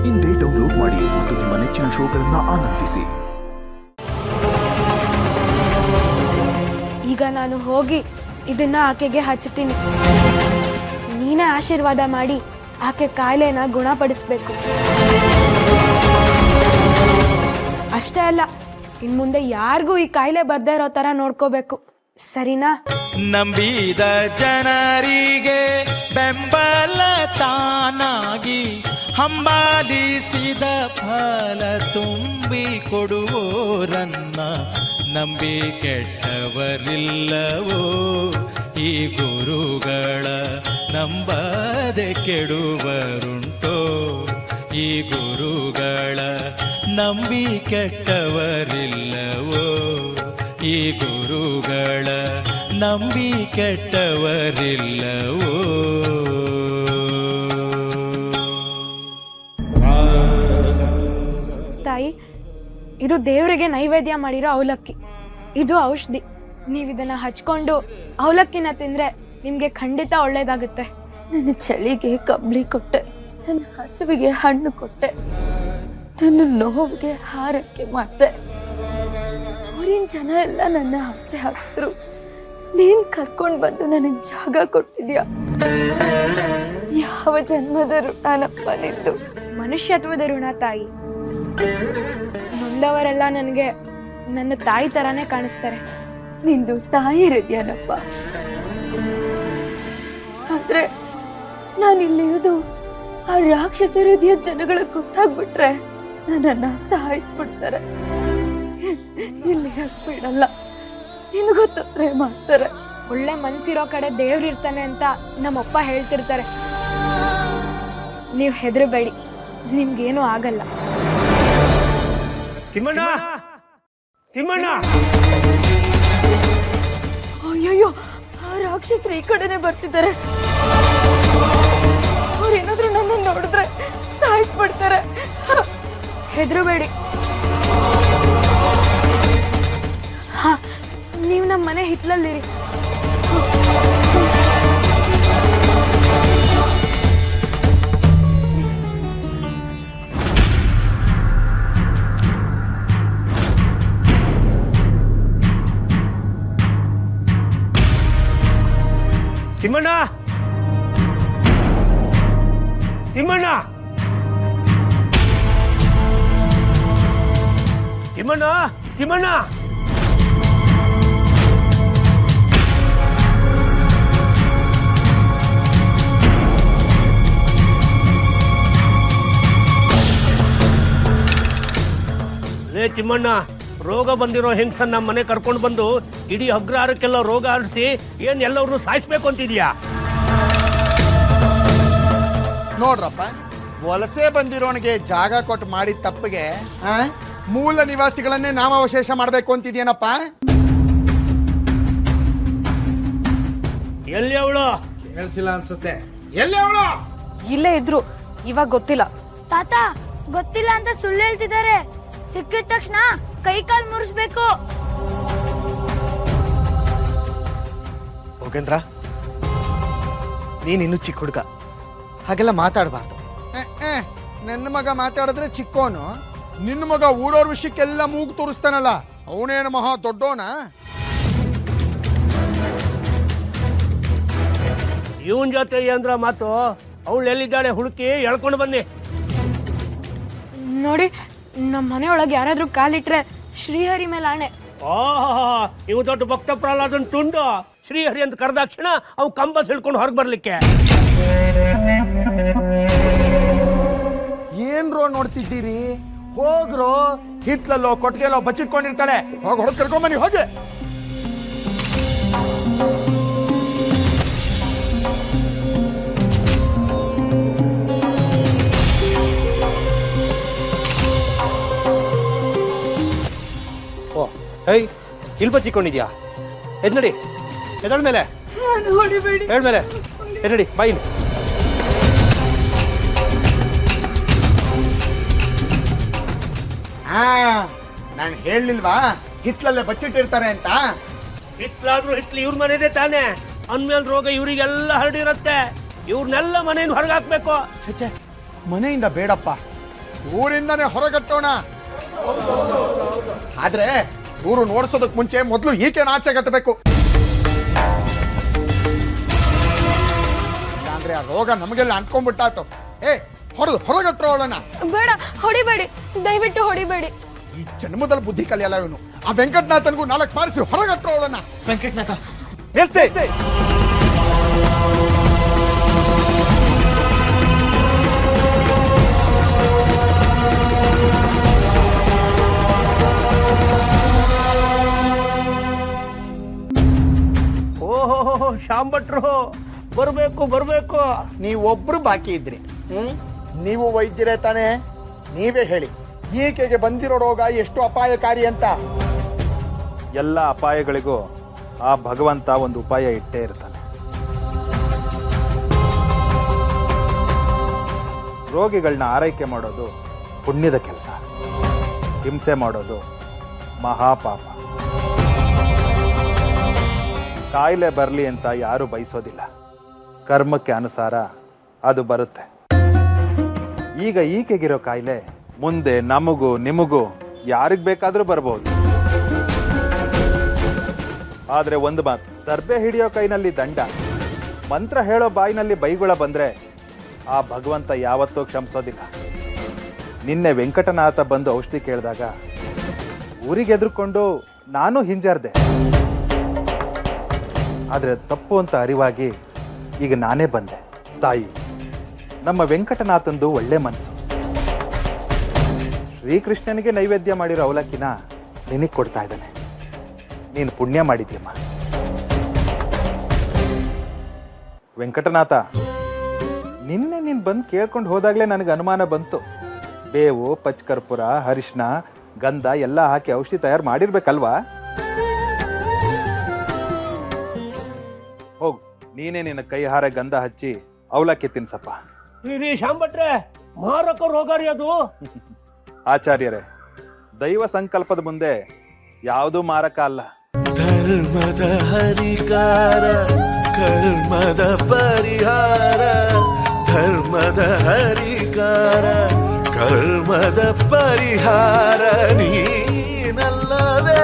ಇಂದೇ ಡೌನ್ಲೋಡ್ ಮಾಡಿ ಮತ್ತು ನಿಮ್ಮ ನೆಚ್ಚಿನ ಶೋಗಳನ್ನು ಆನಂದಿಸಿ. ಈಗ ನಾನು ಹೋಗಿ ಇದನ್ನ ಆಕೆಗೆ ಹಚ್ಚುತ್ತೀನಿ. ನೀನೇ ಆಶೀರ್ವಾದ ಮಾಡಿ ಆಕೆ ಕಾಯಿಲೆನ ಗುಣಪಡಿಸ್ಬೇಕು. ಅಷ್ಟೇ ಅಲ್ಲ, ಇನ್ ಮುಂದೆ ಯಾರಿಗೂ ಈ ಕಾಯಿಲೆ ಬರ್ದೇ ಇರೋ ತರ ನೋಡ್ಕೋಬೇಕು, ಸರಿನಾ? ನಂಬಿದ ಜನರಿಗೆ ಬೆಂಬಲ ತಾನಾಗಿ ಹಂಬಲಿಸಿದ ಫಲ ತುಂಬಿ ಕೊಡುವೋರನ್ನ ನಂಬಿ ಕೆಟ್ಟವರಿಲ್ಲವೋ ಈ ಗುರುಗಳ ನಂಬದೆ ಕೆಡುವರುಂಟೋ ಈ ಗುರುಗಳ ನಂಬಿ ಕೆಟ್ಟವರಿಲ್ಲವೋ ಈ ಗುರುಗಳ ನಂಬಿ ಕೆಟ್ಟವರಿಲ್ಲವೋ. ತಾಯಿ, ಇದು ದೇವರಿಗೆ ನೈವೇದ್ಯ ಮಾಡಿರೋ ಅವಲಕ್ಕಿ. ಇದು ಔಷಧಿ. ನೀವಿದನ್ನ ಹಚ್ಕೊಂಡು ಅವಲಕ್ಕಿನ ತಿಂದ್ರೆ ನಿಮ್ಗೆ ಖಂಡಿತ ಒಳ್ಳೇದಾಗುತ್ತೆ. ನನ್ನ ಚಳಿಗೆ ಕಂಬಳಿ ಕೊಟ್ಟೆ, ನನ್ನ ಹಸುವಿಗೆ ಹಣ್ಣು ಕೊಟ್ಟೆ, ನನ್ನ ನೋವಿಗೆ ಹಾರಕ್ಕೆ ಮಾಡಿದೆ. ಊರಿನ ಜನ ಎಲ್ಲ ನನ್ನ ಆಚೆ ಹಾಕಿದ್ರು. ನೀನ್ ಕರ್ಕೊಂಡ್ ಬಂದು ನನಗೆ ಜಾಗ ಕೊಟ್ಟಿದ್ಯಾ. ಯಾವ ಜನ್ಮದ ಋಣನಪ್ಪ ನಿಂದು. ಮನುಷ್ಯತ್ವದ ಋಣ ತಾಯಿ. ನೊಂದವರೆಲ್ಲ ನನಗೆ ನನ್ನ ತಾಯಿ ತರಾನೇ ಕಾಣಿಸ್ತಾರೆ. ನಿಂದು ತಾಯಿ ಹೃದಯನಪ್ಪ. ಆದ್ರೆ ನಾನಿಲ್ಲಿರೋದು ಆ ರಾಕ್ಷಸ ಹೃದಯ ಜನಗಳಿಗೆ ಗೊತ್ತಾಗ್ಬಿಟ್ರೆ ನನ್ನನ್ನ ಸಾಯಿಸ್ಬಿಡ್ತಾರೆ. ಇಲ್ಲಿರಕ್ ಬಿಡಲ್ಲ, ನಿನಗೂ ತೊಂದರೆ ಮಾಡ್ತಾರೆ. ಒಳ್ಳೆ ಮನ್ಸಿರೋ ಕಡೆ ದೇವ್ರಿರ್ತಾನೆ ಅಂತ ನಮ್ಮಪ್ಪ ಹೇಳ್ತಿರ್ತಾರೆ. ನೀವ್ ಹೆದರಬೇಡಿ, ನಿಮ್ಗೇನು ಆಗಲ್ಲ. ತಿಮ್ಮಣ್ಣ, ತಿಮ್ಮಣ್ಣ! ಅಯ್ಯಯ್ಯೋ, ಆ ರಾಕ್ಷಸರು ಈ ಕಡೆನೆ ಬರ್ತಿದ್ದಾರೆ. ಅವ್ರೇನಾದ್ರೂ ನನ್ನ ನೋಡಿದ್ರೆ ಸಾಯಿಸ್ಬಿಡ್ತಾರೆ. ಹೆದರಬೇಡಿ. ಹಾ, ನೀವು ನಮ್ಮ ಮನೆ ಹಿತ್ಲಲ್ಲಿರಿ. ತಿಮ್ಮಣ್ಣ, ತಿಮ್ಮಣ್ಣ, ತಿಮ್ಮಣ್ಣ, ತಿಮ್ಮಣ್ಣ! ಲೇ ತಿಮ್ಮಣ್ಣ, ರೋಗ ಬಂದಿರೋ ಹೆಂಗಸನ್ನ ನಮ್ಮ ಮನೆ ಕರ್ಕೊಂಡು ಬಂದು ಇಡೀ ಅಗ್ರಹಾರಕ್ಕೆಲ್ಲ ರೋಗ ಹರಡಿಸಿ ಏನ್ ಎಲ್ಲವ್ರನ್ನೂ ಸಾಯಿಸ್ಬೇಕು ಅಂತಿದ್ಯಾ? ನೋಡ್ರಪ್ಪ, ವಲಸೆ ಬಂದಿರೋನಿಗೆ ಜಾಗ ಕೊಟ್ಟು ಮಾಡಿದ ತಪ್ಪಿಗೆ ಮೂಲ ನಿವಾಸಿಗಳನ್ನೇ ನಾಮಾವಶೇಷ ಮಾಡಬೇಕು ಅಂತಿದ್ಯೇನಪ್ಪ? ಎಲ್ಲಿ ಅವಳು? ಕೇಳಿಸಿಲ್ಲ ಅನ್ಸುತ್ತೆ. ಎಲ್ಲಿ ಅವಳು? ಇಲ್ಲೇ ಇದ್ರು, ಇವಾಗ ಗೊತ್ತಿಲ್ಲ. ತಾತ, ಗೊತ್ತಿಲ್ಲ ಅಂತ ಸುಳ್ಳು ಹೇಳ್ತಿದ್ದಾರೆ. ಸಿಕ್ಕಿದ ತಕ್ಷಣ ಕೈ ಕಾಲು ಮುರಿಸ್ಬೇಕು. ಹೋಗೇಂದ್ರ, ನೀನಿನ್ನು ಚಿಕ್ಕ ಹುಡುಗ, ಹಾಗೆಲ್ಲ ಮಾತಾಡಬಾರ್ದು. ನನ್ನ ಮಗ ಮಾತಾಡಿದ್ರೆ ಚಿಕ್ಕೋನು, ನಿನ್ನ ಮಗ ಊರವ್ರ ವಿಷಯಕ್ಕೆಲ್ಲ ಮೂಗು ತೋರಿಸ್ತಾನಲ್ಲ, ಅವನೇನು ಮಹಾ ದೊಡ್ಡೋನ? ಇವನ್ ಜೊತೆ ಏನ್ರ ಮಾತು? ಅವಳು ಎಲ್ಲಿದ್ದಾಳೆ ಹುಡುಕಿ ಎಳ್ಕೊಂಡು ಬನ್ನಿ. ನೋಡಿ, ನಮ್ಮ ಮನೆಯೊಳಗೆ ಯಾರಾದ್ರೂ ಕಾಲಿಟ್ರೆ ಶ್ರೀಹರಿ ಮೇಲೆ ಆಣೆ. ಇವ್ ದೊಡ್ಡ ಭಕ್ತ ಪ್ರಹ್ಲಾದನ್ ತುಂಡು. ಶ್ರೀಹರಿ ಅಂತ ಕರೆದಾಕ್ಷಣ ಅವ್ ಕಂಬ ಹಿಡ್ಕೊಂಡು ಹೊರಗೆ ಬರ್ಲಿಕ್ಕೆ. ಏನ್ರೋ ನೋಡ್ತಿದ್ದೀರಿ? ಹೋಗ್ರೋ, ಹಿತ್ಲಲ್ಲೋ ಕೊಟ್ಟಿಗೆಲ್ಲೋ ಬಚ್ಚಿಟ್ಕೊಂಡಿರ್ತಾಳೆ. ಹೋಗಿ ಹೊರಗೆ ಕರ್ಕೊಂಬನ್ನಿ, ಹೋಗಿ. ಇಲ್ಲಿ ಬಚ್ಚಿಕೊಂಡಿದ್ಯಾ? ಎದ್ ನಡಿ, ಎದಳ ಮೇಲೆ ಹೇಳ್ಮೇಲೆ ಎದ್ ನಡಿ, ಬಾಯಿ. ನಾನು ಹೇಳಲಿಲ್ವಾ ಹಿತ್ಲಲ್ಲೇ ಬಚ್ಚಿಟ್ಟಿರ್ತಾರೆ ಅಂತ? ಹಿತ್ಲಾದ್ರೂ ಹಿತ್ಲಿ ಇವ್ರ ಮನೆದೇ ತಾನೆ. ಅಂದ್ಮೇಲೆ ರೋಗ ಇವರಿಗೆಲ್ಲ ಹರಡಿರತ್ತೆ. ಇವ್ರನ್ನೆಲ್ಲ ಮನೆಯಿಂದ ಹೊರಗೆ ಹಾಕ್ಬೇಕು. ಛೆ, ಮನೆಯಿಂದ ಬೇಡಪ್ಪ, ಊರಿಂದನೇ ಹೊರಗಟ್ಟೋಣ. ಆದ್ರೆ ಊರು ನೋಡ್ಸೋದಕ್ ಮುಂಚೆ ಮೊದಲು ಈಕೆನ ಆಚೆ ಕಟ್ಟಬೇಕು. ಇಲ್ಲಾಂದ್ರೆ ಆ ರೋಗ ನಮಗೆಲ್ಲ ಅಂಟ್ಕೊಂಡ್ಬಿಟ್ಟಾತು. ಹೊರಗಟ್ಟೋಳಣ. ಬೇಡ, ಹೊಡಿಬೇಡಿ, ದಯವಿಟ್ಟು ಹೊಡಿಬೇಡಿ. ಈ ಜನ್ಮದಲ್ಲಿ ಬುದ್ಧಿ ಕಲಿಯಲ್ಲ ಇವನು. ಆ ವೆಂಕಟನಾಥನ್ಗೂ 4 ಬಾರಿಸಿ ಹೊರಗಟ್ಟೋಳಣ. ವೆಂಕಟನಾಥ, ನಿಲ್ಸಿ. ಓಹೋ ಶ್ಯಾಮ್ ಭಟ್ರು ಬರ್ಬೇಕು. ನೀವೊಬ್ರು ಬಾಕಿ ಇದ್ರಿ. ನೀವು ವೈದ್ಯರೇ ತಾನೇ? ನೀವೇ ಹೇಳಿ, ಈಕೆಗೆ ಬಂದಿರೋ ರೋಗ ಎಷ್ಟು ಅಪಾಯಕಾರಿ ಅಂತ. ಎಲ್ಲ ಅಪಾಯಗಳಿಗೂ ಆ ಭಗವಂತ ಒಂದು ಉಪಾಯ ಇಟ್ಟೇ ಇರ್ತಾನೆ. ರೋಗಿಗಳನ್ನ ಆರೈಕೆ ಮಾಡೋದು ಪುಣ್ಯದ ಕೆಲಸ, ಹಿಂಸೆ ಮಾಡೋದು ಮಹಾಪಾಪ. ಕಾಯಿಲೆ ಬರಲಿ ಅಂತ ಯಾರು ಬಯಸೋದಿಲ್ಲ, ಕರ್ಮಕ್ಕೆ ಅನುಸಾರ ಅದು ಬರುತ್ತೆ. ಈಗ ಈಕೆಗಿರೋ ಕಾಯಿಲೆ ಮುಂದೆ ನಮಗೂ ನಿಮಗೂ ಯಾರಿಗೆ ಬೇಕಾದರೂ ಬರ್ಬೋದು. ಆದರೆ ಒಂದು ಮಾತು, ದರ್ಬೆ ಹಿಡಿಯೋ ಕೈನಲ್ಲಿ ದಂಡ, ಮಂತ್ರ ಹೇಳೋ ಬಾಯಿನಲ್ಲಿ ಬೈಗುಳ ಬಂದರೆ ಆ ಭಗವಂತ ಯಾವತ್ತೂ ಕ್ಷಮಿಸೋದಿಲ್ಲ. ನಿನ್ನೆ ವೆಂಕಟನಾಥ ಬಂದು ಔಷಧಿ ಕೇಳಿದಾಗ ಊರಿಗೆ ಎದುರ್ಕೊಂಡು ನಾನು ಹಿಂಜಾರ್ದೆ. ಆದರೆ ತಪ್ಪು ಅಂತ ಅರಿವಾಗಿ ಈಗ ನಾನೇ ಬಂದೆ. ತಾಯಿ, ನಮ್ಮ ವೆಂಕಟನಾಥಂದು ಒಳ್ಳೆ ಮನಸ್ಸು. ಶ್ರೀಕೃಷ್ಣನಿಗೆ ನೈವೇದ್ಯ ಮಾಡಿರೋ ಅವಲಕ್ಕಿನ ನಿನಗೆ ಕೊಡ್ತಾ ಇದ್ದಾನೆ. ನೀನು ಪುಣ್ಯ ಮಾಡಿದ್ಯಮ್ಮ. ವೆಂಕಟನಾಥ, ನಿನ್ನೆ ನೀನು ಬಂದು ಕೇಳ್ಕೊಂಡು ಹೋದಾಗಲೇ ನನಗೆ ಅನುಮಾನ ಬಂತು. ಬೇವು, ಪಚ್ಕರ್ಪುರ, ಅರಿಶಿನ, ಗಂಧ ಎಲ್ಲ ಹಾಕಿ ಔಷಧಿ ತಯಾರು ಮಾಡಿರ್ಬೇಕಲ್ವಾ? ಹೋಗು, ನೀನೇ ನಿನ್ನ ಕೈ ಹಾರ ಗಂಧ ಹಚ್ಚಿ ಅವಲಕ್ಕಿ ತಿನ್ಸಪ್ಪ. ಶ್ಯಾಮ್ ಭಟ್ರೆ, ಮಾರಕ ರೋಗ ರೀ ಅದು. ಆಚಾರ್ಯರೇ, ದೈವ ಸಂಕಲ್ಪದ ಮುಂದೆ ಯಾವುದೂ ಮಾರಕ ಅಲ್ಲ. ಧರ್ಮದ ಹರಿಕಾರ, ಕರ್ಮದ ಪರಿಹಾರ. ಧರ್ಮದ ಹರಿಕಾರ, ಕರ್ಮದ ಪರಿಹಾರ ನೀನಲ್ಲವೇ?